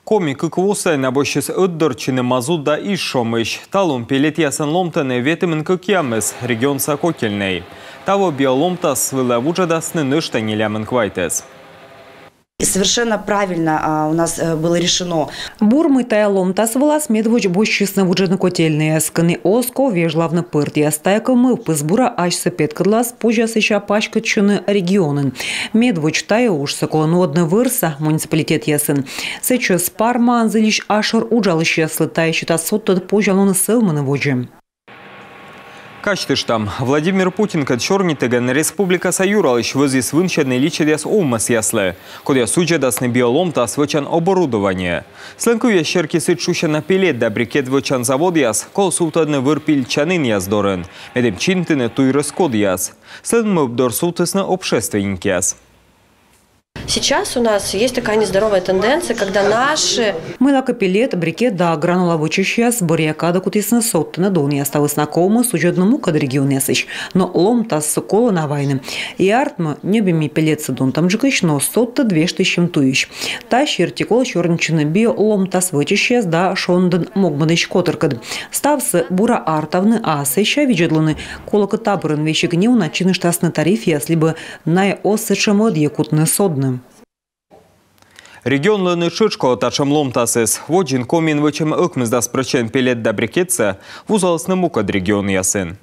Комик квуsen абощес ыддырчыны мазут да ишшомыш. Талун пелет ясын ломтаны ветімін кыкямыз регион сакокельней. Таво биоломтас вылавуджадасны ныштанилямын квайтес. Совершенно правильно у нас было решено. Бурмы таяломтас волас медвоч бощисно вуджаны котельные. Сканы оско вежлавны пыртия стайкамы пызбура ашсы петкадлас пужасыша пашкатчыны регионын. Медвоч тая уж соколонодны вырса муниципалитет ясын. Сейчас парма анзылиш ашыр уджалыш яслы тайщита соттад пужалоны сылманы вожи. Качтыштам Владимир Путин кадчорнитеген Республика Саюралыш вызис вынчадный личедес умас яслы, куда суджадасны биоломтас вычан оборудование. Сленку ящерки сычуща на пилет да брикет вычан завод яс, кол султадны вырпиль чанын яздорын, медем чинтыны туй раскод яс. Слен мы обдор султысны общественники яс. Сейчас у нас есть такая нездоровая тенденция, когда наши... Мылакапилет, брикет да гранула вычищая с бурьяка кутисны соттыны долни осталось знакомы с уджадному кад регион ясыч, но ломта с сокола на войны. И артма небеми пилет садун там джикыч, но сотта 2000 туищ. Та щертикол черничыны био ломта с вычищая да шондын могмадыч котыркад. Ставсы бура артовны асыща виджедланы колока табырын вещи гнев начины штасны тариф ясли бы най осычам од якутны содны. Регионлы чычко тачам ломтасыз. Воджин комин вычем ыкмыздас прычен пелет да брикетса вузалысны мукад регион ясын.